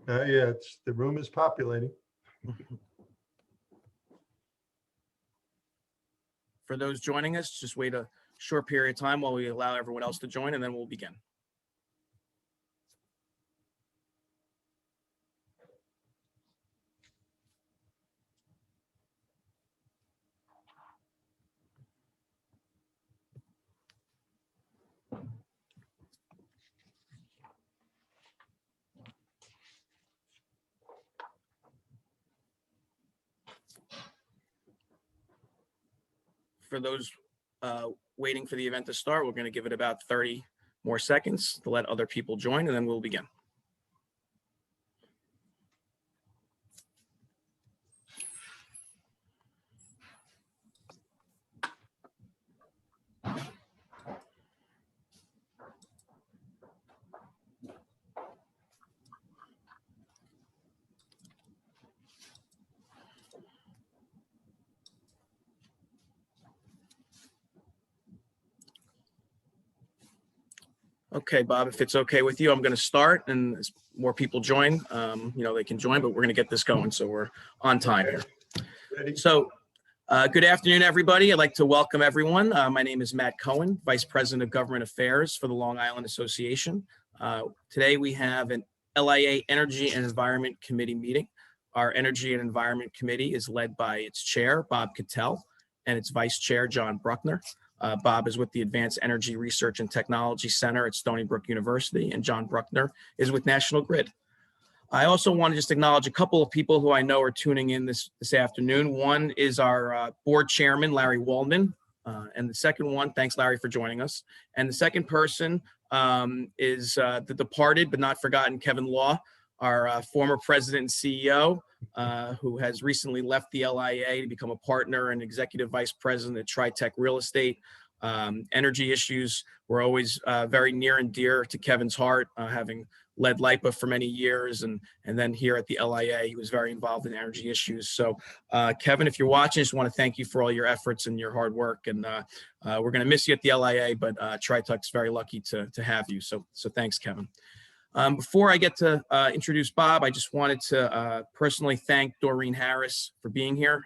Yeah, the room is populating. For those joining us, just wait a short period of time while we allow everyone else to join, and then we'll begin. For those waiting for the event to start, we're going to give it about 30 more seconds to let other people join, and then we'll begin. Okay, Bob, if it's okay with you, I'm going to start, and as more people join, they can join, but we're going to get this going, so we're on time here. Ready? So good afternoon, everybody. I'd like to welcome everyone. My name is Matt Cohen, Vice President of Government Affairs for the Long Island Association. Today we have an LIA Energy and Environment Committee meeting. Our Energy and Environment Committee is led by its chair, Bob Cattell, and its vice chair, John Bruckner. Bob is with the Advanced Energy Research and Technology Center at Stony Brook University, and John Bruckner is with National Grid. I also want to just acknowledge a couple of people who I know are tuning in this afternoon. One is our board chairman, Larry Waldman, and the second one, thanks Larry for joining us. And the second person is the departed but not forgotten Kevin Law, our former president and CEO, who has recently left the LIA to become a partner and executive vice president at TriTech Real Estate. Energy issues were always very near and dear to Kevin's heart, having led LIPA for many years, and then here at the LIA, he was very involved in energy issues. So Kevin, if you're watching, I just want to thank you for all your efforts and your hard work, and we're going to miss you at the LIA, but TriTech's very lucky to have you. So thanks, Kevin. Before I get to introduce Bob, I just wanted to personally thank Doreen Harris for being here.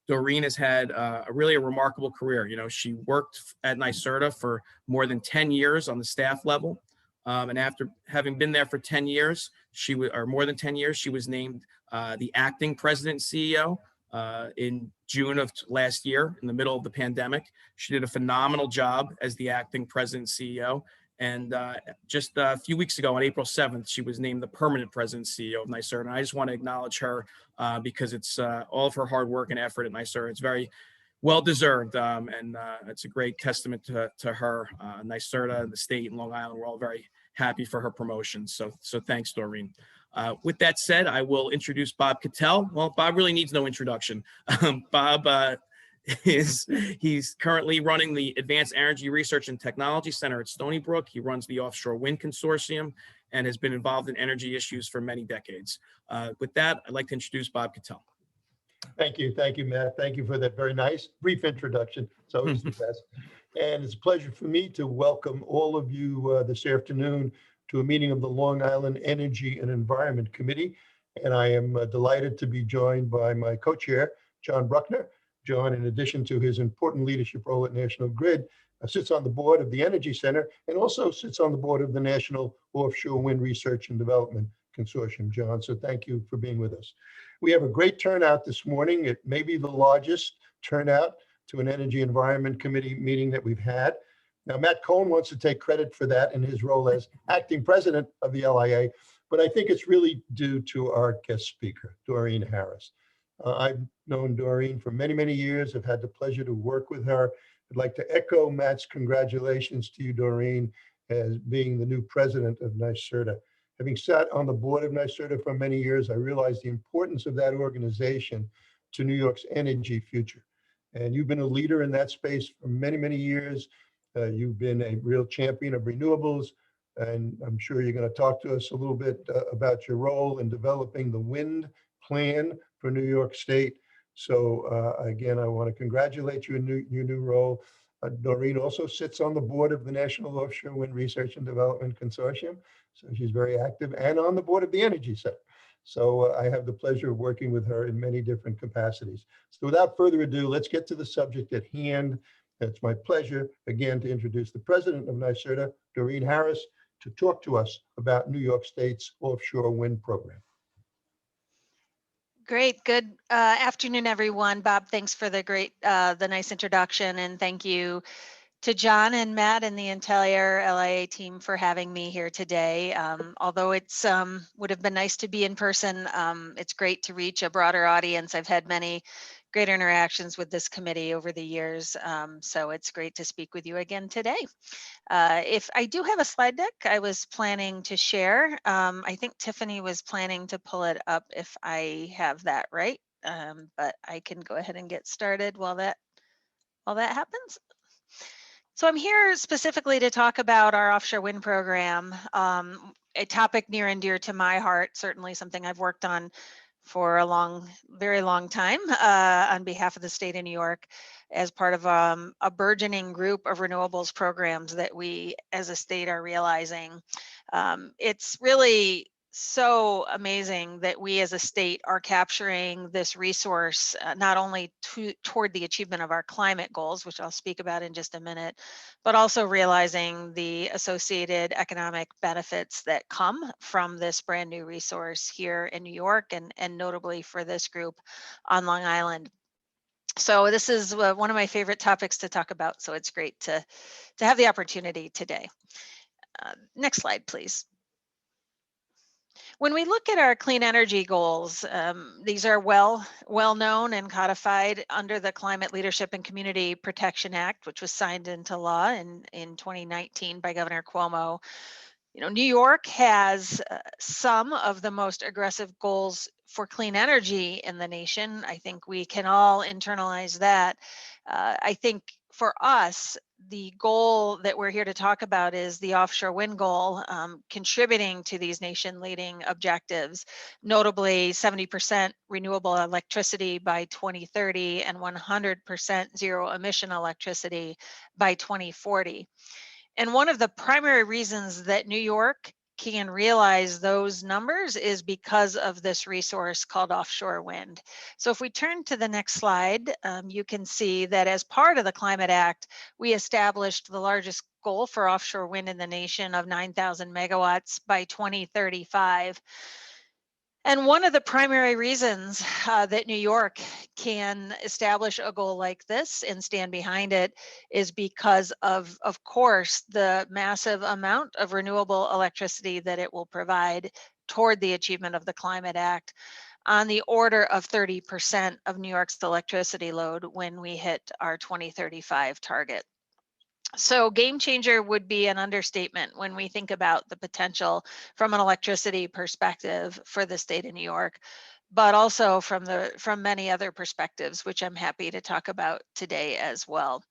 Doreen has had really a remarkable career. You know, she worked at NYSERDA for more than 10 years on the staff level. And after having been there for 10 years, more than 10 years, she was named the acting president and CEO in June of last year, in the middle of the pandemic. She did a phenomenal job as the acting president and CEO. And just a few weeks ago, on April 7th, she was named the permanent president and CEO of NYSERDA. And I just want to acknowledge her because it's all of her hard work and effort at NYSERDA. It's very well-deserved, and it's a great testament to her. NYSERDA, the state, and Long Island, we're all very happy for her promotion. So thanks, Doreen. With that said, I will introduce Bob Cattell. Well, Bob really needs no introduction. Bob he's currently running the Advanced Energy Research and Technology Center at Stony Brook. He runs the Offshore Wind Consortium and has been involved in energy issues for many decades. With that, I'd like to introduce Bob Cattell. Thank you, Matt. Thank you for that very nice, brief introduction. It's always the best. And it's a pleasure for me to welcome all of you this afternoon to a meeting of the Long Island Energy and Environment Committee. And I am delighted to be joined by my co-chair, John Bruckner. John, in addition to his important leadership role at National Grid, sits on the board of the Energy Center and also sits on the board of the National Offshore Wind Research and Development Consortium, John. So thank you for being with us. We have a great turnout this morning. It may be the largest turnout to an Energy Environment Committee meeting that we've had. Now, Matt Cohen wants to take credit for that in his role as acting president of the LIA, but I think it's really due to our guest speaker, Doreen Harris. I've known Doreen for many, many years. I've had the pleasure to work with her. I'd like to echo Matt's congratulations to you, Doreen, as being the new president of NYSERDA. Having sat on the board of NYSERDA for many years, I realized the importance of that organization to New York's energy future. And you've been a leader in that space for many, many years. You've been a real champion of renewables, and I'm sure you're going to talk to us a little bit about your role in developing the wind plan for New York State. So again, I want to congratulate you in your new role. Doreen also sits on the board of the National Offshore Wind Research and Development Consortium. So she's very active and on the board of the Energy Center. So I have the pleasure of working with her in many different capacities. So without further ado, let's get to the subject at hand. It's my pleasure again to introduce the president of NYSERDA, Doreen Harris, to talk to us about New York State's offshore wind program. Great. Good afternoon, everyone. Bob, thanks for the nice introduction, and thank you to John and Matt and the entire LIA team for having me here today. Although it's would have been nice to be in person, it's great to reach a broader audience. I've had many great interactions with this committee over the years, so it's great to speak with you again today. If I do have a slide deck, I was planning to share. I think Tiffany was planning to pull it up if I have that right, but I can go ahead and get started while that happens. So I'm here specifically to talk about our offshore wind program, a topic near and dear to my heart, certainly something I've worked on for a very long time on behalf of the state of New York as part of a burgeoning group of renewables programs that we as a state are realizing. It's really so amazing that we as a state are capturing this resource not only toward the achievement of our climate goals, which I'll speak about in just a minute, but also realizing the associated economic benefits that come from this brand new resource here in New York and notably for this group on Long Island. So this is one of my favorite topics to talk about, so it's great to have the opportunity today. Next slide, please. When we look at our clean energy goals, these are well known and codified under the Climate Leadership and Community Protection Act, which was signed into law in 2019 by Governor Cuomo. You know, New York has some of the most aggressive goals for clean energy in the nation. I think we can all internalize that. I think for us, the goal that we're here to talk about is the offshore wind goal, contributing to these nation-leading objectives, notably 70% renewable electricity by 2030 and 100% zero-emission electricity by 2040. And one of the primary reasons that New York can realize those numbers is because of this resource called offshore wind. So if we turn to the next slide, you can see that as part of the Climate Act, we established the largest goal for offshore wind in the nation of 9,000 megawatts by 2035. And one of the primary reasons that New York can establish a goal like this and stand behind it is because of course, the massive amount of renewable electricity that it will provide toward the achievement of the Climate Act, on the order of 30% of New York's electricity load when we hit our 2035 target. So game changer would be an understatement when we think about the potential from an electricity perspective for the state of New York, but also from many other perspectives, which I'm happy to talk about today as well.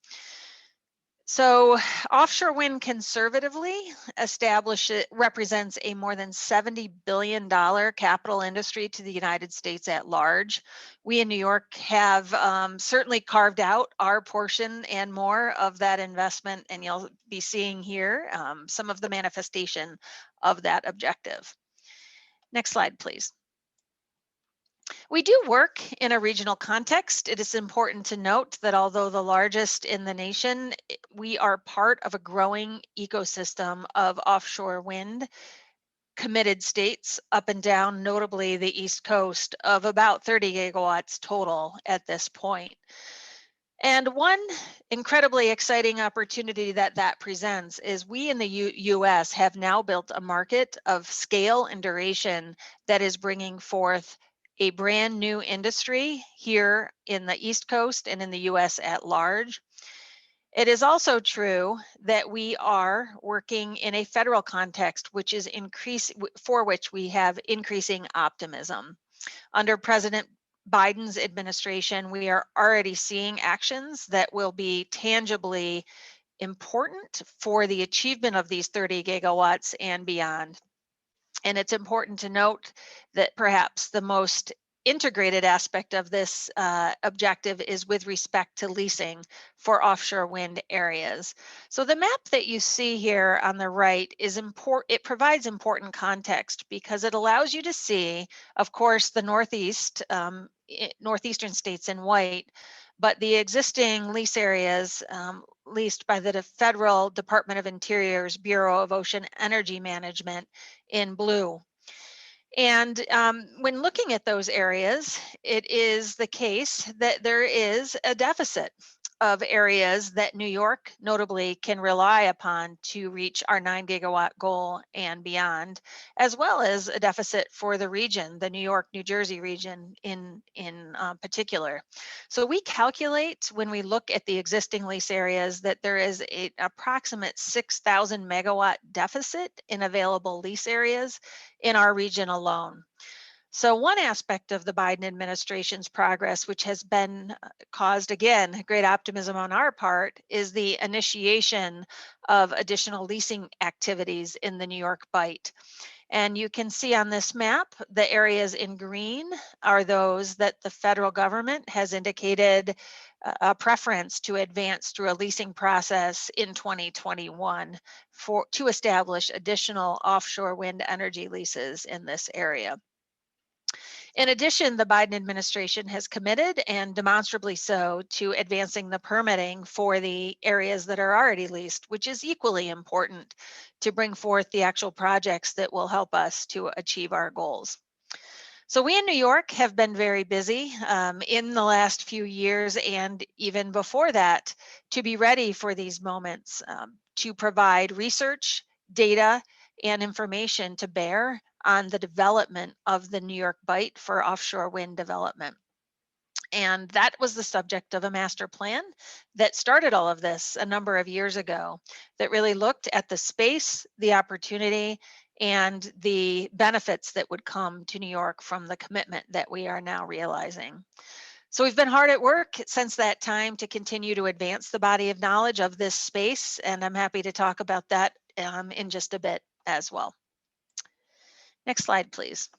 So offshore wind conservatively represents a more than $70 billion capital industry to the United States at large. We in New York have certainly carved out our portion and more of that investment, and you'll be seeing here some of the manifestation of that objective. Next slide, please. We do work in a regional context. It is important to note that although the largest in the nation, we are part of a growing ecosystem of offshore wind committed states up and down, notably the East Coast, of about 30 gigawatts total at this point. And one incredibly exciting opportunity that presents is we in the US have now built a market of scale and duration that is bringing forth a brand new industry here in the East Coast and in the US at large. It is also true that we are working in a federal context, for which we have increasing optimism. Under President Biden's administration, we are already seeing actions that will be tangibly important for the achievement of these 30 gigawatts and beyond. And it's important to note that perhaps the most integrated aspect of this objective is with respect to leasing for offshore wind areas. So the map that you see here on the right is important. It provides important context because it allows you to see, of course, the northeastern states in white, but the existing lease areas leased by the Federal Department of Interior's Bureau of Ocean Energy Management in blue. And when looking at those areas, it is the case that there is a deficit of areas that New York notably can rely upon to reach our 9 gigawatt goal and beyond, as well as a deficit for the region, the New York, New Jersey region in particular. So we calculate when we look at the existing lease areas that there is an approximate 6,000 megawatt deficit in available lease areas in our region alone. So one aspect of the Biden administration's progress, which has been caused, again, great optimism on our part, is the initiation of additional leasing activities in the New York Bight. And you can see on this map, the areas in green are those that the federal government has indicated a preference to advance through a leasing process in 2021 to establish additional offshore wind energy leases in this area. In addition, the Biden administration has committed, and demonstrably so, to advancing the permitting for the areas that are already leased, which is equally important to bring forth the actual projects that will help us to achieve our goals. So we in New York have been very busy in the last few years and even before that to be ready for these moments, to provide research, data, and information to bear on the development of the New York Bight for offshore wind development. And that was the subject of a master plan that started all of this a number of years ago, that really looked at the space, the opportunity, and the benefits that would come to New York from the commitment that we are now realizing. So we've been hard at work since that time to continue to advance the body of knowledge of this space, and I'm happy to talk about that in just a bit as well. Next slide, please.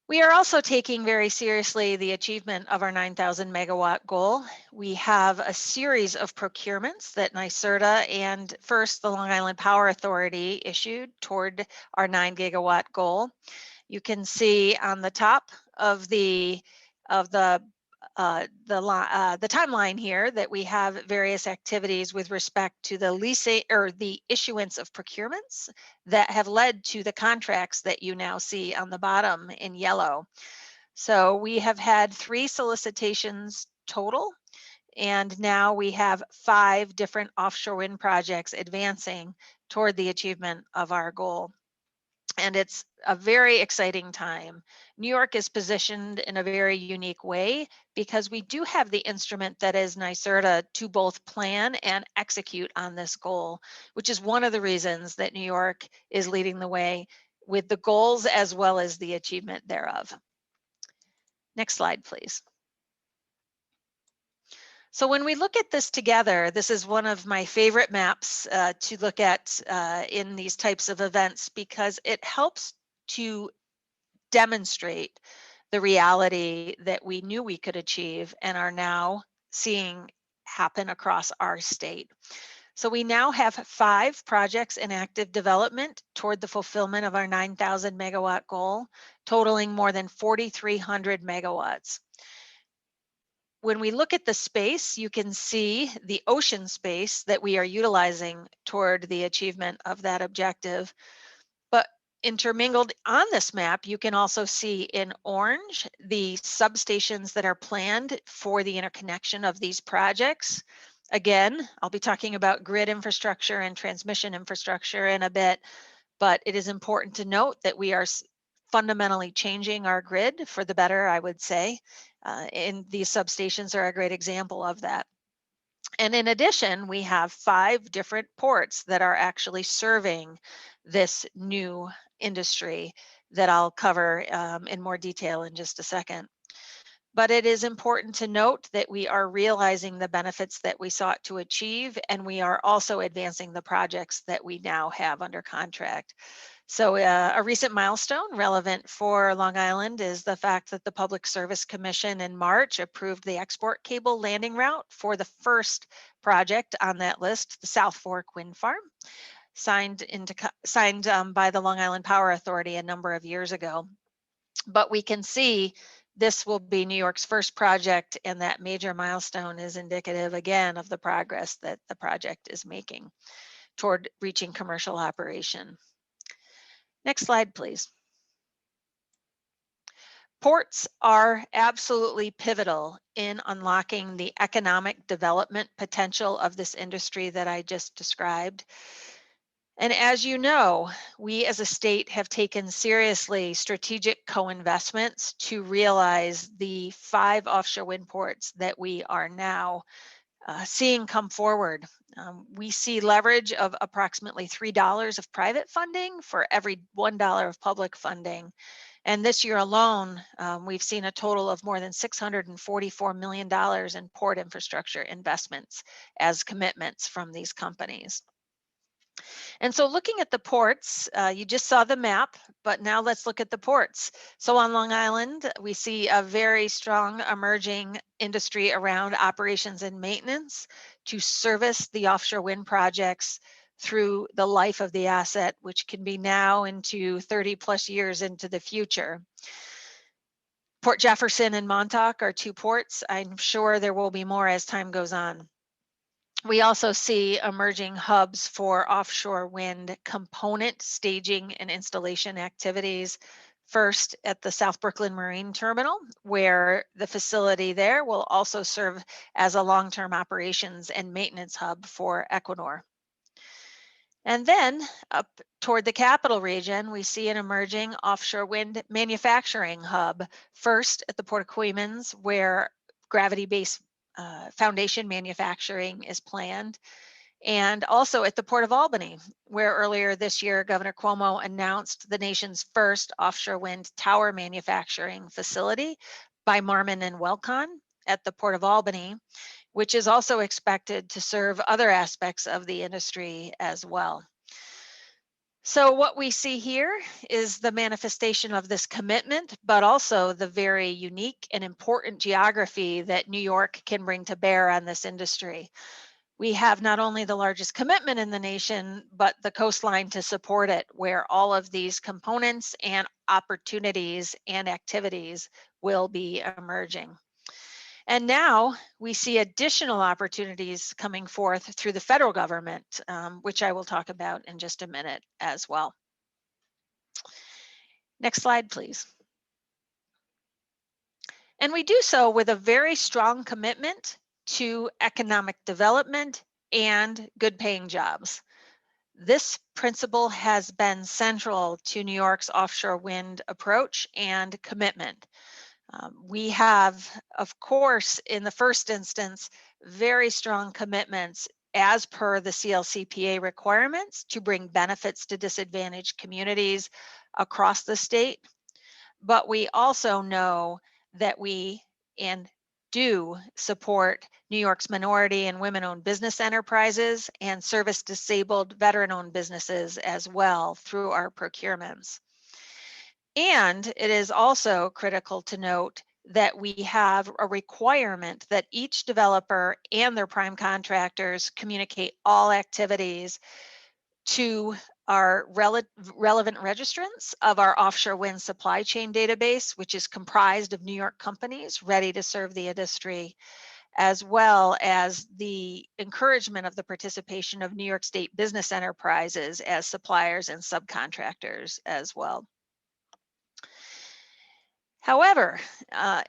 We are also taking very seriously the achievement of our 9,000 megawatt goal. We have a series of procurements that NYSERDA and first the Long Island Power Authority issued toward our 9 gigawatt goal. You can see on the top of the timeline here that we have various activities with respect to the leasing or the issuance of procurements that have led to the contracts that you now see on the bottom in yellow. So we have had 3 solicitations total, and now we have 5 different offshore wind projects advancing toward the achievement of our goal. And it's a very exciting time. New York is positioned in a very unique way because we do have the instrument that is NYSERDA to both plan and execute on this goal, which is one of the reasons that New York is leading the way with the goals as well as the achievement thereof. Next slide, please. So when we look at this together, this is one of my favorite maps to look at in these types of events because it helps to demonstrate the reality that we knew we could achieve and are now seeing happen across our state. So we now have 5 projects in active development toward the fulfillment of our 9,000 megawatt goal, totaling more than 4,300 megawatts. When we look at the space, you can see the ocean space that we are utilizing toward the achievement of that objective. But intermingled on this map, you can also see in orange the substations that are planned for the interconnection of these projects. Again, I'll be talking about grid infrastructure and transmission infrastructure in a bit, but it is important to note that we are fundamentally changing our grid for the better, I would say. And these substations are a great example of that. And in addition, we have 5 different ports that are actually serving this new industry that I'll cover in more detail in just a second. But it is important to note that we are realizing the benefits that we sought to achieve, and we are also advancing the projects that we now have under contract. So a recent milestone relevant for Long Island is the fact that the Public Service Commission in March approved the export cable landing route for the first project on that list, the South Fork Wind Farm, signed by the Long Island Power Authority a number of years ago. But we can see this will be New York's first project, and that major milestone is indicative again of the progress that the project is making toward reaching commercial operation. Next slide, please. Ports are absolutely pivotal in unlocking the economic development potential of this industry that I just described. And as you know, we as a state have taken seriously strategic co-investments to realize the 5 offshore wind ports that we are now seeing come forward. We see leverage of approximately $3 of private funding for every $1 of public funding. And this year alone, we've seen a total of more than $644 million in port infrastructure investments as commitments from these companies. And so looking at the ports, you just saw the map, but now let's look at the ports. So on Long Island, we see a very strong emerging industry around operations and maintenance to service the offshore wind projects through the life of the asset, which can be now into 30 plus years into the future. Port Jefferson and Montauk are 2 ports. I'm sure there will be more as time goes on. We also see emerging hubs for offshore wind component staging and installation activities. First at the South Brooklyn Marine Terminal, where the facility there will also serve as a long-term operations and maintenance hub for Equinor. And then up toward the capital region, we see an emerging offshore wind manufacturing hub. First at the Port of Queens, where gravity-based foundation manufacturing is planned, and also at the Port of Albany, where earlier this year, Governor Cuomo announced the nation's first offshore wind tower manufacturing facility by Marmon and Welcon at the Port of Albany, which is also expected to serve other aspects of the industry as well. So what we see here is the manifestation of this commitment, but also the very unique and important geography that New York can bring to bear on this industry. We have not only the largest commitment in the nation, but the coastline to support it, where all of these components and opportunities and activities will be emerging. And now we see additional opportunities coming forth through the federal government, which I will talk about in just a minute as well. Next slide, please. And we do so with a very strong commitment to economic development and good paying jobs. This principle has been central to New York's offshore wind approach and commitment. We have, of course, in the first instance, very strong commitments as per the CLCPA requirements to bring benefits to disadvantaged communities across the state. But we also know that we do support New York's minority and women-owned business enterprises and service-disabled veteran-owned businesses as well through our procurements. And it is also critical to note that we have a requirement that each developer and their prime contractors communicate all activities to our relevant registrants of our offshore wind supply chain database, which is comprised of New York companies ready to serve the industry, as well as the encouragement of the participation of New York State business enterprises as suppliers and subcontractors as well. However,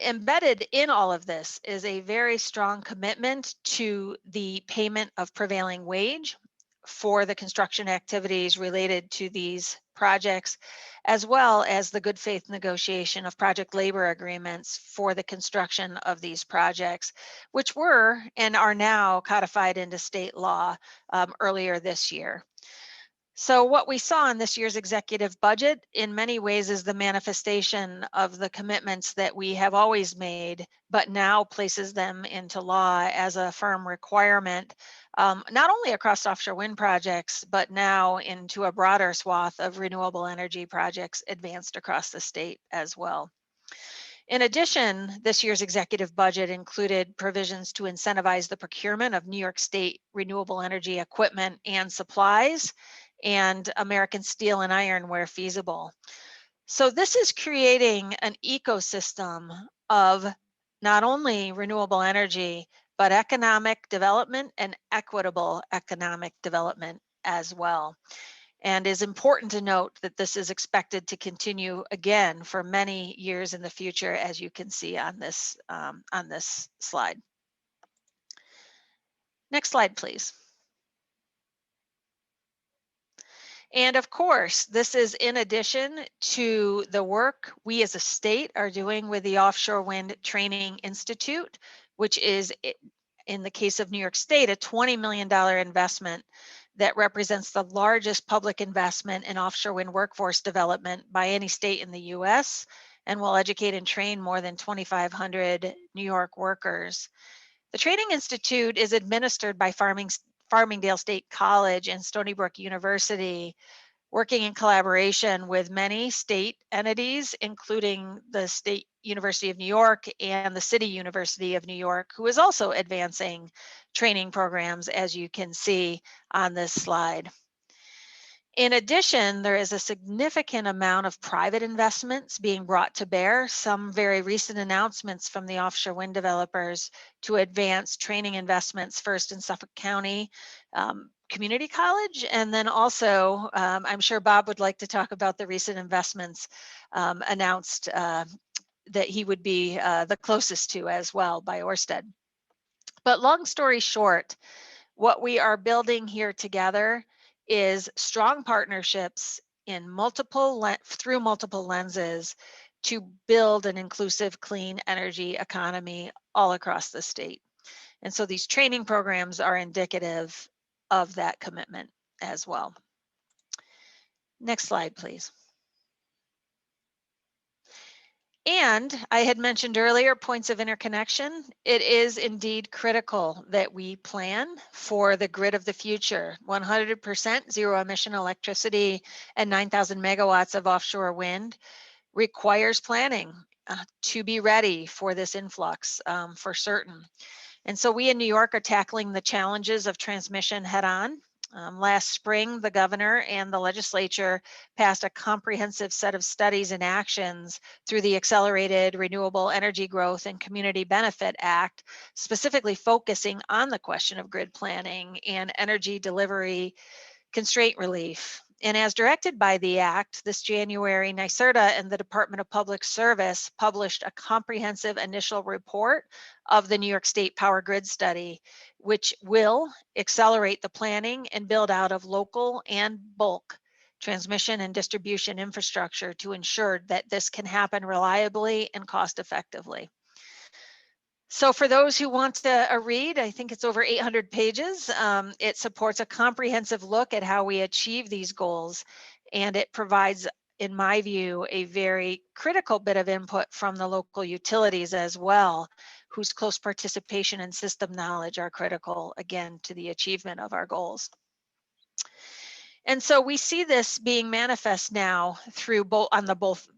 embedded in all of this is a very strong commitment to the payment of prevailing wage for the construction activities related to these projects, as well as the good faith negotiation of project labor agreements for the construction of these projects, which were and are now codified into state law earlier this year. So what we saw in this year's executive budget in many ways is the manifestation of the commitments that we have always made, but now places them into law as a firm requirement not only across offshore wind projects, but now into a broader swath of renewable energy projects advanced across the state as well. In addition, this year's executive budget included provisions to incentivize the procurement of New York State renewable energy equipment and supplies, and American steel and iron where feasible. So this is creating an ecosystem of not only renewable energy, but economic development and equitable economic development as well. And is important to note that this is expected to continue again for many years in the future, as you can see on this slide. Next slide, please. And of course, this is in addition to the work we as a state are doing with the Offshore Wind Training Institute, which is, in the case of New York State, a $20 million investment that represents the largest public investment in offshore wind workforce development by any state in the US, and will educate and train more than 2,500 New York workers. The Training Institute is administered by Farmingdale State College and Stony Brook University, working in collaboration with many state entities, including the State University of New York and the City University of New York, who is also advancing training programs, as you can see on this slide. In addition, there is a significant amount of private investments being brought to bear, some very recent announcements from the offshore wind developers to advance training investments, first in Suffolk County Community College, and then also, I'm sure Bob would like to talk about the recent investments announced that he would be the closest to as well by Ørsted. But long story short, what we are building here together is strong partnerships in through multiple lenses to build an inclusive, clean energy economy all across the state. And so these training programs are indicative of that commitment as well. Next slide, please. And I had mentioned earlier points of interconnection. It is indeed critical that we plan for the grid of the future. 100% zero emission electricity and 9,000 megawatts of offshore wind requires planning to be ready for this influx for certain. And so we in New York are tackling the challenges of transmission head on. Last spring, the governor and the legislature passed a comprehensive set of studies and actions through the Accelerated Renewable Energy Growth and Community Benefit Act, specifically focusing on the question of grid planning and energy delivery constraint relief. And as directed by the Act, this January, NYSERDA and the Department of Public Service published a comprehensive initial report of the New York State Power Grid Study, which will accelerate the planning and build out of local and bulk transmission and distribution infrastructure to ensure that this can happen reliably and cost effectively. So for those who want to read, I think it's over 800 pages. It supports a comprehensive look at how we achieve these goals, and it provides, in my view, a very critical bit of input from the local utilities as well, whose close participation and system knowledge are critical, again, to the achievement of our goals. And so we see this being manifest now through both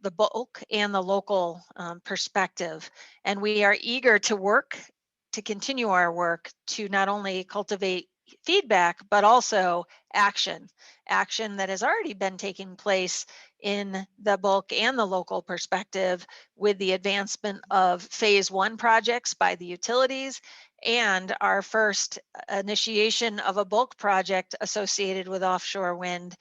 the bulk and the local perspective. And we are eager to continue our work to not only cultivate feedback, but also action that has already been taking place in the bulk and the local perspective with the advancement of phase 1 projects by the utilities and our first initiation of a bulk project associated with offshore wind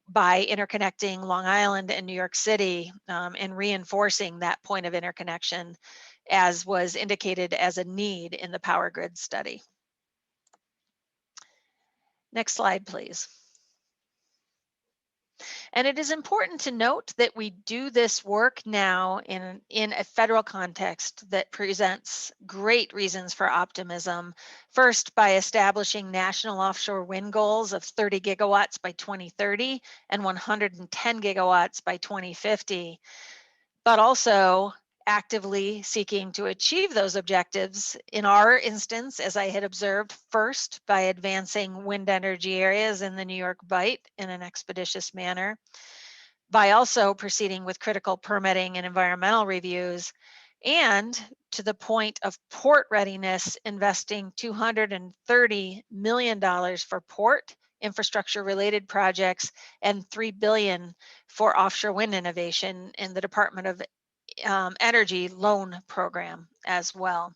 by interconnecting Long Island and New York City and reinforcing that point of interconnection as was indicated as a need in the power grid study. Next slide, please. And it is important to note that we do this work now in a federal context that presents great reasons for optimism. First, by establishing national offshore wind goals of 30 gigawatts by 2030 and 110 gigawatts by 2050, but also actively seeking to achieve those objectives. In our instance, as I had observed, first by advancing wind energy areas in the New York Bight in an expeditious manner, by also proceeding with critical permitting and environmental reviews, and to the point of port readiness, investing $230 million for port infrastructure related projects and $3 billion for offshore wind innovation in the Department of Energy loan program as well.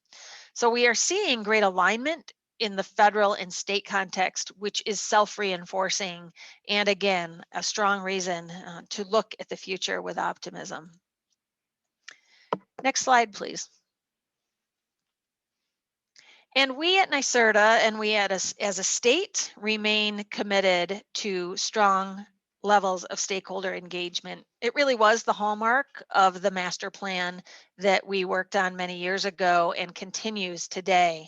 So we are seeing great alignment in the federal and state context, which is self-reinforcing, and again, a strong reason to look at the future with optimism. Next slide, please. And we at NYSERDA and we as a state remain committed to strong levels of stakeholder engagement. It really was the hallmark of the master plan that we worked on many years ago and continues today.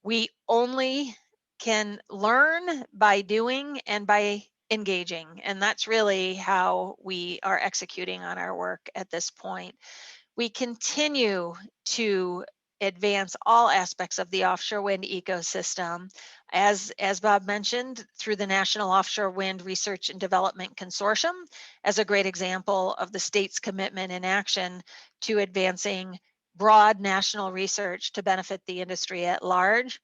We only can learn by doing and by engaging, and that's really how we are executing on our work at this point. We continue to advance all aspects of the offshore wind ecosystem, as Bob mentioned, through the National Offshore Wind Research and Development Consortium, as a great example of the state's commitment in action to advancing broad national research to benefit the industry at large,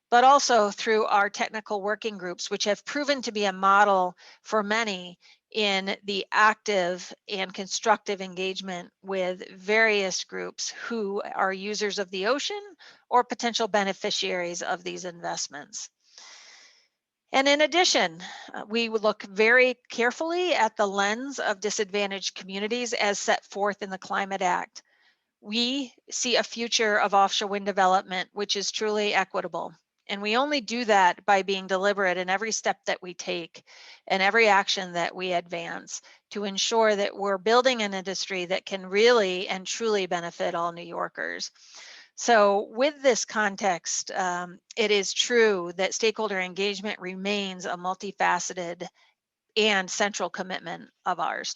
but also through our technical working groups, which have proven to be a model for many in the active and constructive engagement with various groups who are users of the ocean or potential beneficiaries of these investments. And in addition, we would look very carefully at the lens of disadvantaged communities as set forth in the Climate Act. We see a future of offshore wind development which is truly equitable. And we only do that by being deliberate in every step that we take and every action that we advance to ensure that we're building an industry that can really and truly benefit all New Yorkers. So with this context, it is true that stakeholder engagement remains a multifaceted and central commitment of ours.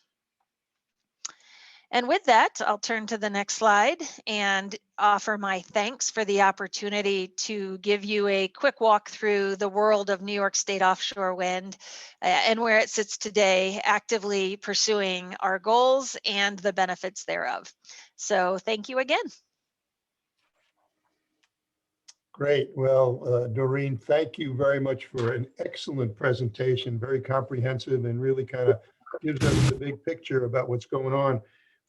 And with that, I'll turn to the next slide and offer my thanks for the opportunity to give you a quick walk through the world of New York State offshore wind and where it sits today, actively pursuing our goals and the benefits thereof. So thank you again. Great. Well, Doreen, thank you very much for an excellent presentation, very comprehensive and really kind of gives us the big picture about what's going on.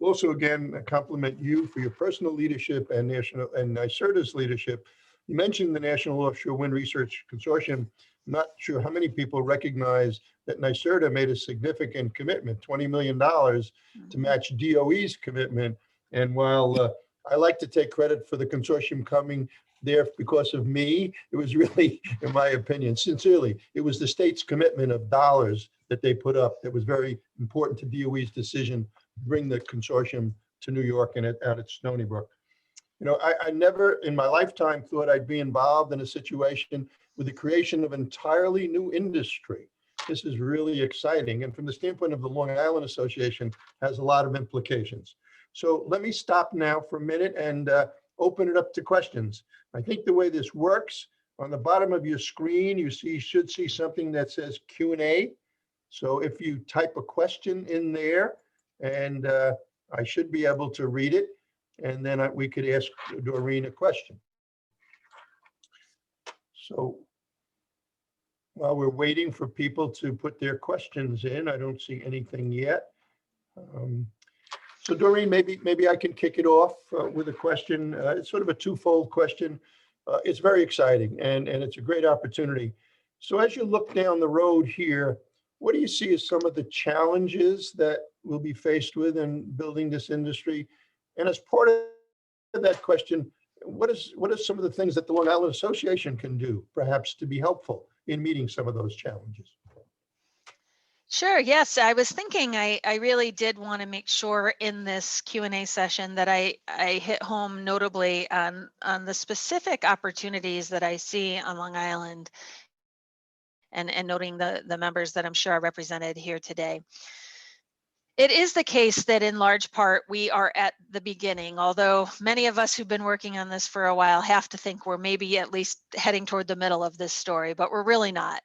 Also, again, compliment you for your personal leadership and NYSERDA's leadership. You mentioned the National Offshore Wind Research Consortium. I'm not sure how many people recognize that NYSERDA made a significant commitment, $20 million to match DOE's commitment. And while I like to take credit for the consortium coming there because of me, it was really, in my opinion, sincerely, it was the state's commitment of dollars that they put up that was very important to DOE's decision bring the consortium to New York and out at Stony Brook. You know, I never in my lifetime thought I'd be involved in a situation with the creation of an entirely new industry. This is really exciting. And from the standpoint of the Long Island Association, has a lot of implications. So let me stop now for a minute and open it up to questions. I think the way this works, on the bottom of your screen, you should see something that says Q&A. So if you type a question in there, and I should be able to read it, and then we could ask Doreen a question. So while we're waiting for people to put their questions in, I don't see anything yet. So Doreen, maybe I can kick it off with a question. It's sort of a twofold question. It's very exciting and it's a great opportunity. So as you look down the road here, what do you see as some of the challenges that we'll be faced with in building this industry? And as part of that question, what are some of the things that the Long Island Association can do, perhaps, to be helpful in meeting some of those challenges? Sure. Yes, I was thinking I really did want to make sure in this Q&A session that I hit home notably on the specific opportunities that I see on Long Island and noting the members that I'm sure are represented here today. It is the case that in large part we are at the beginning, although many of us who've been working on this for a while have to think we're maybe at least heading toward the middle of this story, but we're really not.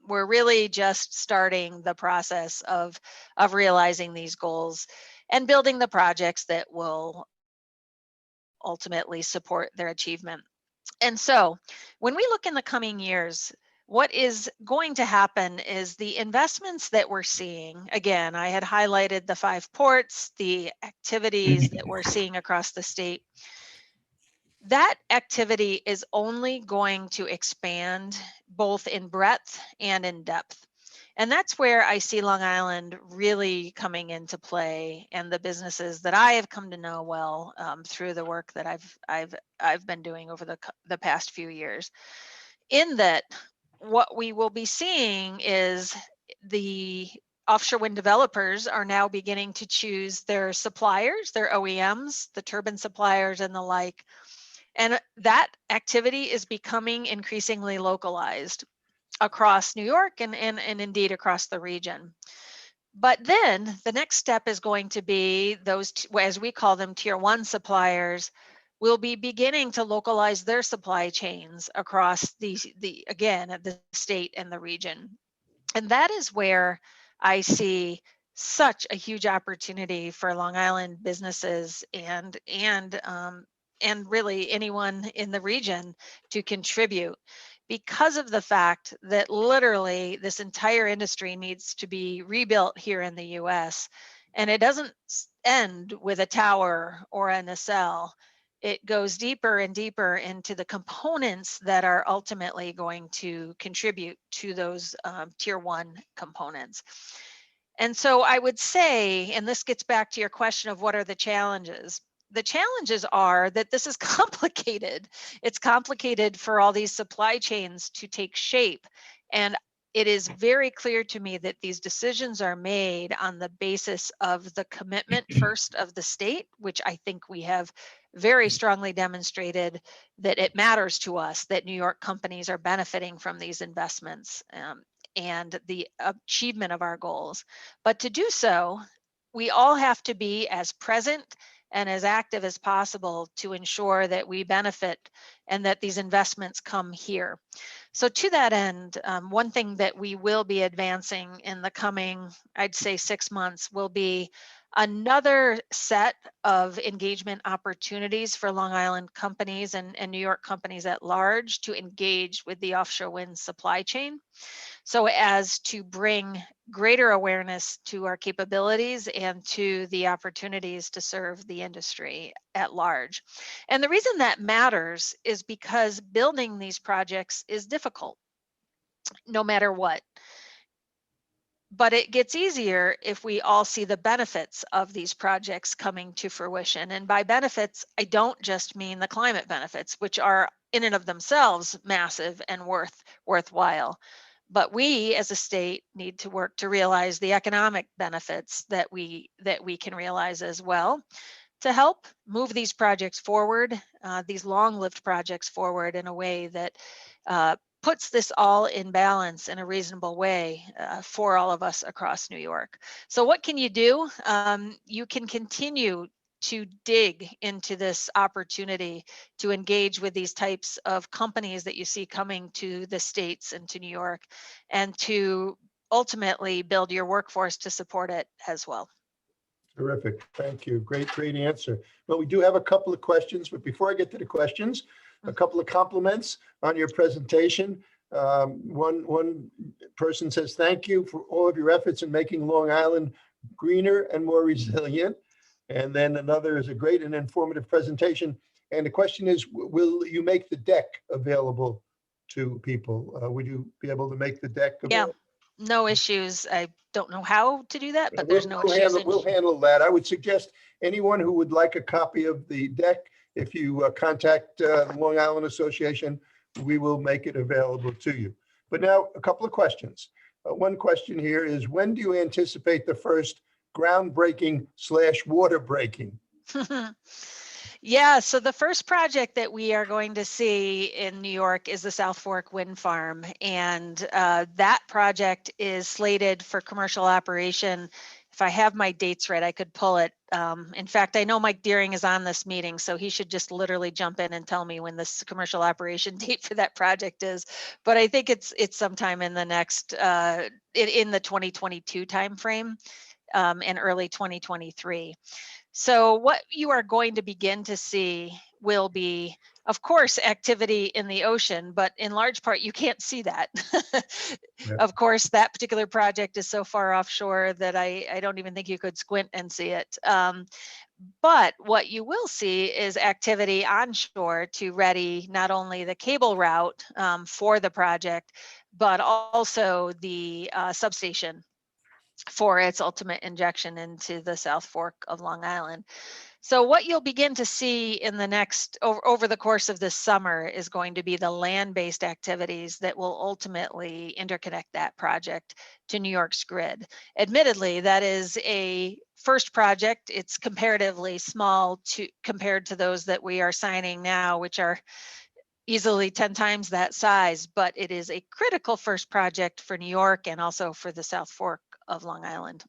We're really just starting the process of realizing these goals and building the projects that will ultimately support their achievement. And so when we look in the coming years, what is going to happen is the investments that we're seeing, again, I had highlighted the 5 ports, the activities that we're seeing across the state. That activity is only going to expand both in breadth and in depth. And that's where I see Long Island really coming into play, and the businesses that I have come to know well through the work that I've been doing over the past few years. In that, what we will be seeing is the offshore wind developers are now beginning to choose their suppliers, their OEMs, the turbine suppliers and the like. And that activity is becoming increasingly localized across New York and indeed across the region. But then the next step is going to be those, as we call them, tier 1 suppliers, will be beginning to localize their supply chains across the state and the region. And that is where I see such a huge opportunity for Long Island businesses and really anyone in the region to contribute, because of the fact that literally this entire industry needs to be rebuilt here in the US. And it doesn't end with a tower or a nacelle. It goes deeper and deeper into the components that are ultimately going to contribute to those tier 1 components. And so I would say, and this gets back to your question of what are the challenges? The challenges are that this is complicated. It's complicated for all these supply chains to take shape. And it is very clear to me that these decisions are made on the basis of the commitment first of the state, which I think we have very strongly demonstrated that it matters to us that New York companies are benefiting from these investments and the achievement of our goals. But to do so, we all have to be as present and as active as possible to ensure that we benefit and that these investments come here. So to that end, one thing that we will be advancing in the coming, I'd say 6 months, will be another set of engagement opportunities for Long Island companies and New York companies at large to engage with the offshore wind supply chain, so as to bring greater awareness to our capabilities and to the opportunities to serve the industry at large. And the reason that matters is because building these projects is difficult, no matter what. But it gets easier if we all see the benefits of these projects coming to fruition. And by benefits, I don't just mean the climate benefits, which are in and of themselves massive and worthwhile. But we as a state need to work to realize the economic benefits that we can realize as well, to help move these projects forward, these long-lived projects forward in a way that puts this all in balance in a reasonable way for all of us across New York. So what can you do? You can continue to dig into this opportunity to engage with these types of companies that you see coming to the States and to New York, and to ultimately build your workforce to support it as well. Terrific. Thank you. Great answer. Well, we do have a couple of questions, but before I get to the questions, a couple of compliments on your presentation. One person says, thank you for all of your efforts in making Long Island greener and more resilient. And then another is a great and informative presentation. And the question is, will you make the deck available to people? Would you be able to make the deck available? Yeah, no issues. I don't know how to do that, but there's no We'll issues. we'll handle that. I would suggest anyone who would like a copy of the deck, if you contact the Long Island Association, we will make it available to you. But now a couple of questions. One question here is, when do you anticipate the first groundbreaking / water breaking? Yeah, so the first project that we are going to see in New York is the South Fork Wind Farm. And that project is slated for commercial operation if I have my dates right, I could pull it. In fact, I know Mike Deering is on this meeting, so he should just literally jump in and tell me when this commercial operation date for that project is. But I think it's sometime in the next in the 2022 timeframe, and early 2023. So what you are going to begin to see will be, of course, activity in the ocean, but in large part, you can't see that. Yeah. Of course, that particular project is so far offshore that I don't even think you could squint and see it. But what you will see is activity onshore to ready not only the cable route for the project, but also the substation for its ultimate injection into the South Fork of Long Island. So what you'll begin to see in the next, over the course of this summer, is going to be the land-based activities that will ultimately interconnect that project to New York's grid. Admittedly, that is a first project. It's comparatively small compared to those that we are signing now, which are easily 10 times that size, but it is a critical first project for New York and also for the South Fork of Long Island.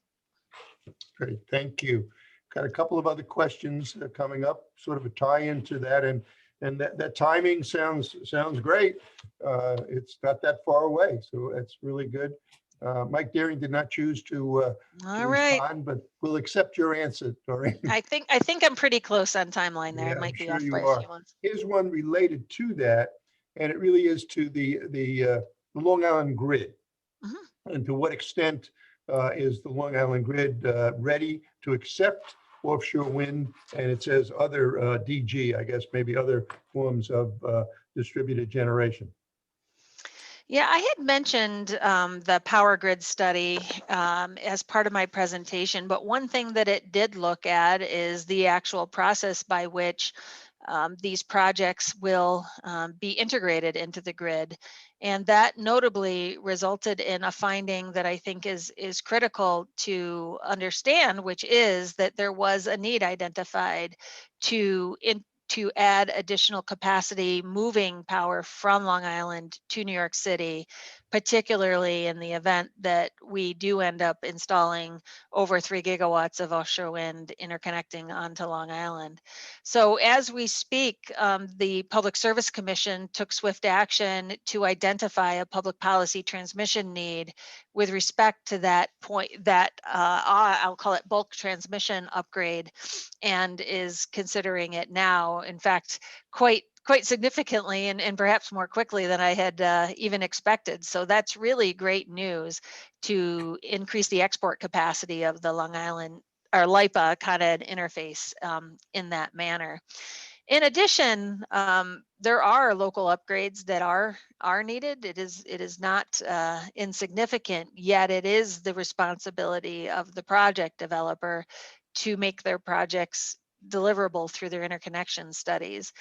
Great, thank you. Got a couple of other questions coming up, sort of a tie into that, and that timing sounds great. It's not that far away, so that's really good. Mike Deering did not choose to All right. respond, but we'll accept your answer, Doreen. I think I'm pretty close on timeline there. Yeah, I might I'm be sure off you by a are. few months. Here's one related to that, and it really is to the Long Island grid. Mhm. And to what extent is the Long Island grid ready to accept offshore wind? And it says other DG, I guess, maybe other forms of distributed generation. Yeah, I had mentioned the power grid study as part of my presentation, but one thing that it did look at is the actual process by which these projects will be integrated into the grid. And that notably resulted in a finding that I think is critical to understand, which is that there was a need identified to add additional capacity moving power from Long Island to New York City, particularly in the event that we do end up installing over 3 gigawatts of offshore wind interconnecting onto Long Island. So as we speak, the Public Service Commission took swift action to identify a public policy transmission need with respect to that point, that I'll call it bulk transmission upgrade, and is considering it now. In fact, quite significantly and perhaps more quickly than I had even expected. So that's really great news to increase the export capacity of the Long Island or LIPA kind of interface in that manner. In addition, there are local upgrades that are needed. It is not insignificant, yet it is the responsibility of the project developer to make their projects deliverable through their interconnection studies.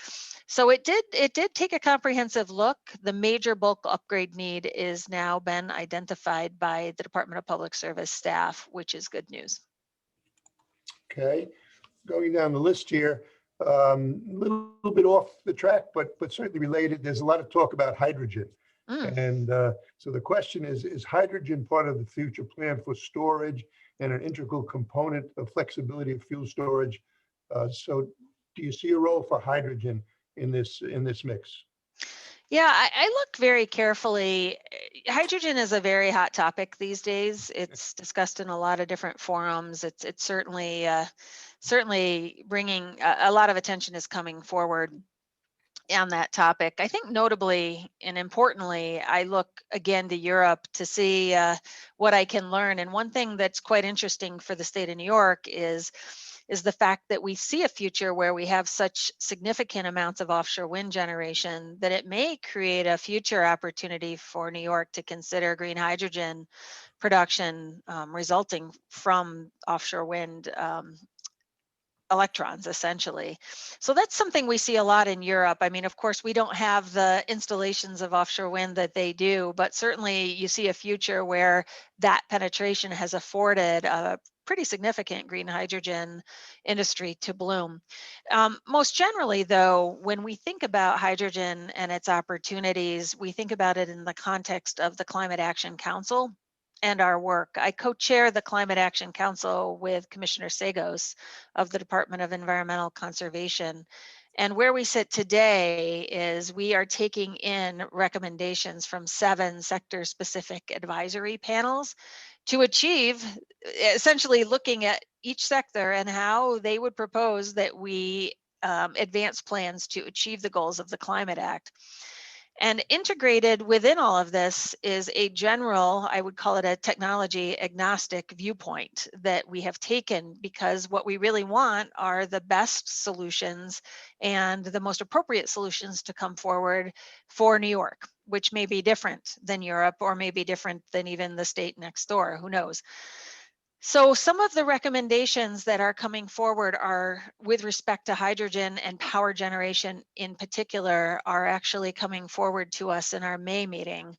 So it did take a comprehensive look. The major bulk upgrade need is now been identified by the Department of Public Service staff, which is good news. Okay, going down the list here, a little bit off the track, but certainly related. There's a lot of talk about hydrogen. And so the question is hydrogen part of the future plan for storage and an integral component of flexibility of fuel storage? So do you see a role for hydrogen in this mix? Yeah, I look very carefully. Hydrogen is a very hot topic these days. It's discussed in a lot of different forums. It's certainly bringing a lot of attention is coming forward on that topic. I think notably and importantly, I look again to Europe to see what I can learn. And one thing that's quite interesting for the state of New York is the fact that we see a future where we have such significant amounts of offshore wind generation that it may create a future opportunity for New York to consider green hydrogen production resulting from offshore wind electrons, essentially. So that's something we see a lot in Europe. I mean, of course, we don't have the installations of offshore wind that they do, but certainly you see a future where that penetration has afforded a pretty significant green hydrogen industry to bloom. Most generally, though, when we think about hydrogen and its opportunities, we think about it in the context of the Climate Action Council and our work. I co-chair the Climate Action Council with Commissioner Sagos of the Department of Environmental Conservation. And where we sit today is we are taking in recommendations from 7 sector-specific advisory panels to achieve, essentially looking at each sector and how they would propose that we advance plans to achieve the goals of the Climate Act. And integrated within all of this is a general, I would call it a technology agnostic viewpoint that we have taken, because what we really want are the best solutions and the most appropriate solutions to come forward for New York, which may be different than Europe or may be different than even the state next door, who knows. So some of the recommendations that are coming forward are with respect to hydrogen and power generation in particular are actually coming forward to us in our May meeting.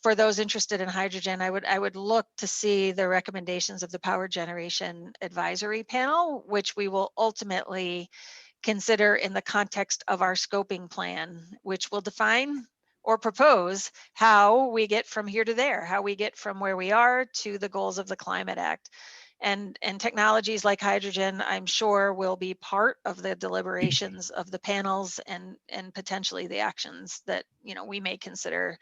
For those interested in hydrogen, I would look to see the recommendations of the Power Generation Advisory Panel, which we will ultimately consider in the context of our scoping plan, which will define or propose how we get from here to there, how we get from where we are to the goals of the Climate Act. And technologies like hydrogen, I'm sure, will be part of the deliberations of the panels and potentially the actions that, you know, we may consider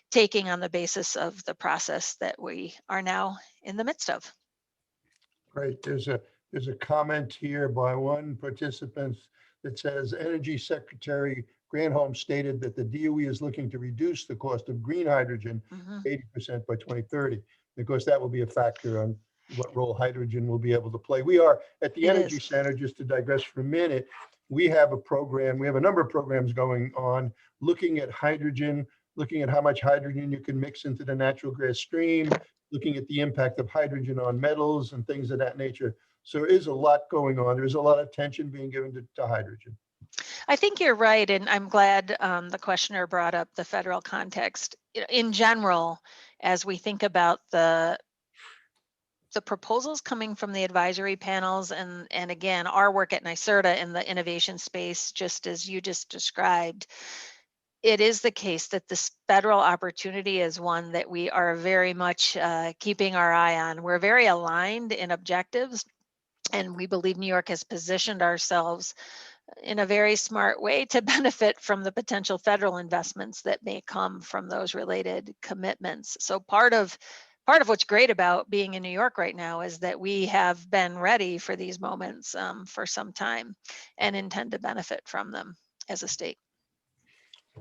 taking on the basis of the process that we are now in the midst of. Great. There's a comment here by one participant that says Energy Secretary Granholm stated that the DOE is looking to reduce the cost of green hydrogen 80% by 2030. Of course, that will be a factor on what role hydrogen will be able to play. We are at the Energy Center, just to digress for a minute, we have a program, we have a number of programs going on looking at hydrogen, looking at how much hydrogen you can mix into the natural gas stream, looking at the impact of hydrogen on metals and things of that nature. So there is a lot going on. There's a lot of attention being given to hydrogen. I think you're right, and I'm glad the questioner brought up the federal context. In general, as we think about the proposals coming from the advisory panels, and again, our work at NYSERDA in the innovation space, just as you just described, it is the case that this federal opportunity is one that we are very much keeping our eye on. We're very aligned in objectives, and we believe New York has positioned ourselves in a very smart way to benefit from the potential federal investments that may come from those related commitments. So part of what's great about being in New York right now is that we have been ready for these moments for some time and intend to benefit from them as a state.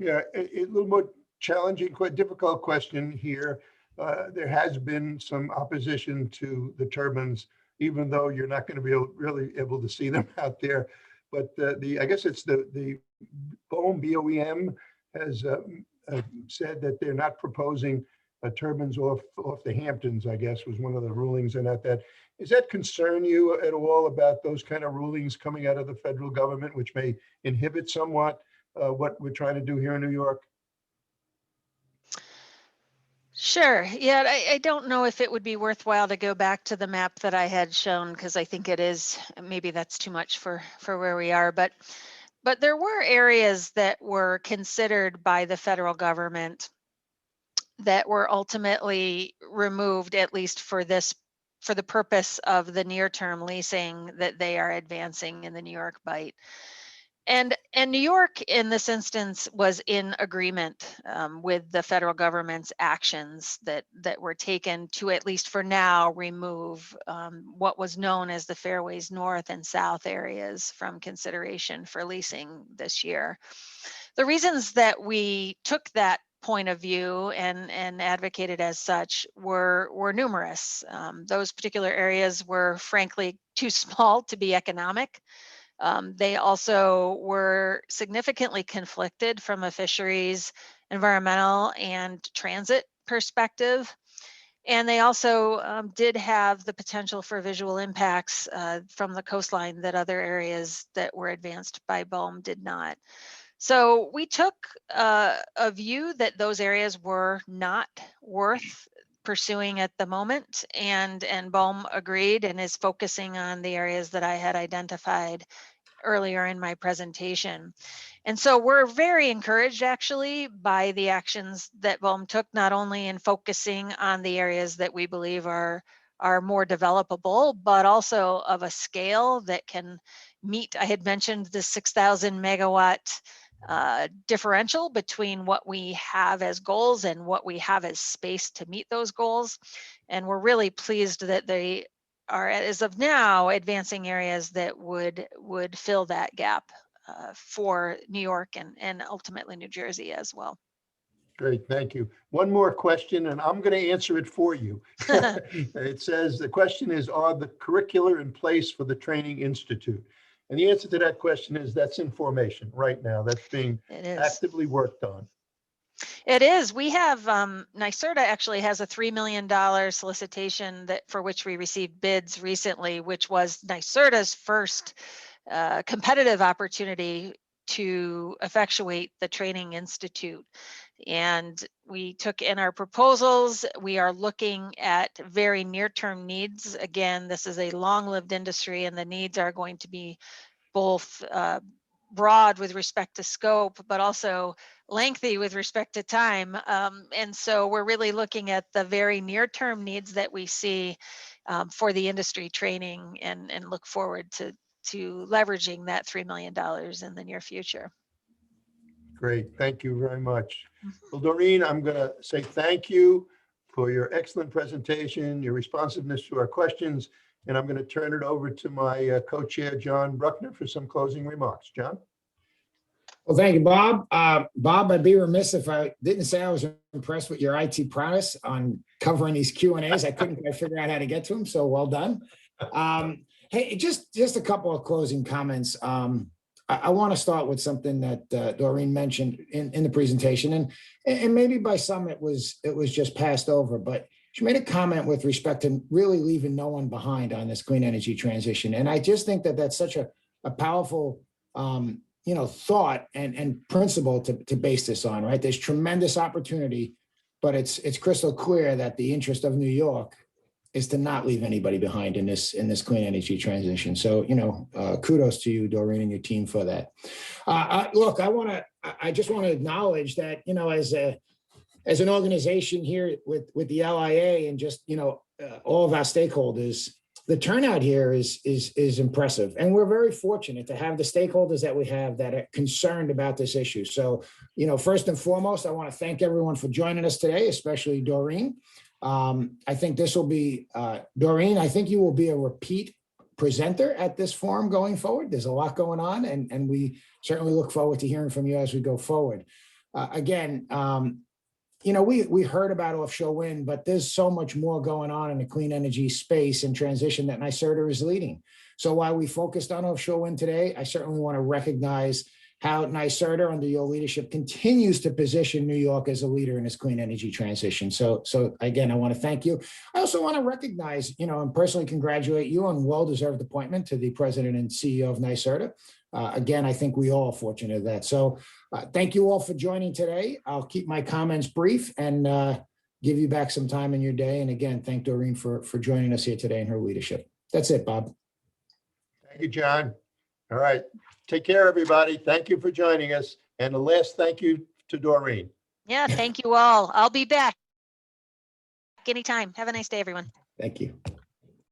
Yeah, a little more challenging, quite difficult question here. There has been some opposition to the turbines, even though you're not going to be really able to see them out there. But I guess it's the BOEM has said that they're not proposing turbines off the Hamptons, I guess, was one of the rulings. And does that concern you at all about those kind of rulings coming out of the federal government, which may inhibit somewhat what we're trying to do here in New York? Sure. Yeah, I don't know if it would be worthwhile to go back to the map that I had shown, because I think it is, maybe that's too much for where we are. But there were areas that were considered by the federal government that were ultimately removed, at least for the purpose of the near-term leasing that they are advancing in the New York Bight. And New York, in this instance, was in agreement with the federal government's actions that were taken to, at least for now, remove what was known as the Fairways North and South areas from consideration for leasing this year. The reasons that we took that point of view and advocated as such were numerous. Those particular areas were frankly too small to be economic. They also were significantly conflicted from a fisheries, environmental, and transit perspective. And they also did have the potential for visual impacts from the coastline that other areas that were advanced by BOEM did not. So we took a view that those areas were not worth pursuing at the moment, and BOEM agreed and is focusing on the areas that I had identified earlier in my presentation. And so we're very encouraged actually by the actions that BOEM took, not only in focusing on the areas that we believe are more developable, but also of a scale that can meet, I had mentioned the 6,000 megawatt differential between what we have as goals and what we have as space to meet those goals. And we're really pleased that they are, as of now, advancing areas that would fill that gap for New York and ultimately New Jersey as well. Great, thank you. One more question, and I'm going to answer it for you. It says, the question is, are the curricula in place for the Training Institute? And the answer to that question is that's in formation right now. That's being actively worked on. It is. We have, NYSERDA actually has a $3 million solicitation for which we received bids recently, which was NYSERDA's first competitive opportunity to effectuate the Training Institute. And we took in our proposals. We are looking at very near-term needs. Again, this is a long-lived industry, and the needs are going to be both broad with respect to scope, but also lengthy with respect to time. And so we're really looking at the very near-term needs that we see for the industry training, and look forward to leveraging that $3 million in the near future. Great, thank you very much. Well, Doreen, I'm going to say thank you for your excellent presentation, your responsiveness to our questions, and I'm going to turn it over to my co-chair, John Bruckner, for some closing remarks. John? Well, thank you, Bob. Bob, I'd be remiss if I didn't say I was impressed with your IT prowess on covering these Q&As. I couldn't quite figure out how to get to them, so well done. Hey, just a couple of closing comments. I want to start with something that Doreen mentioned in the presentation, and maybe by some it was just passed over, but she made a comment with respect to really leaving no one behind on this clean energy transition. And I just think that that's such a powerful thought and principle to base this on, right? There's tremendous opportunity, but it's crystal clear that the interest of New York is to not leave anybody behind in this clean energy transition. So, kudos to you, Doreen, and your team for that. Look, I just want to acknowledge that, as an organization here with the LIA and just, all of our stakeholders, the turnout here is impressive. And we're very fortunate to have the stakeholders that we have that are concerned about this issue. So, first and foremost, I want to thank everyone for joining us today, especially Doreen. I think this will be, Doreen, I think you will be a repeat presenter at this forum going forward. There's a lot going on, and we certainly look forward to hearing from you as we go forward. Again, we heard about offshore wind, but there's so much more going on in the clean energy space and transition that NYSERDA is leading. So while we focused on offshore wind today, I certainly want to recognize how NYSERDA under your leadership continues to position New York as a leader in this clean energy transition. So again, I want to thank you. I also want to recognize, and personally congratulate you on well-deserved appointment to the president and CEO of NYSERDA. Again, I think we all are fortunate of that. So thank you all for joining today. I'll keep my comments brief and give you back some time in your day. And again, thank Doreen for joining us here today in her leadership. That's it, Bob. Thank you, John. All right. Take care, everybody. Thank you for joining us. And the last thank you to Doreen. Yeah, thank you all. I'll be back anytime. Have a nice day, everyone. Thank you.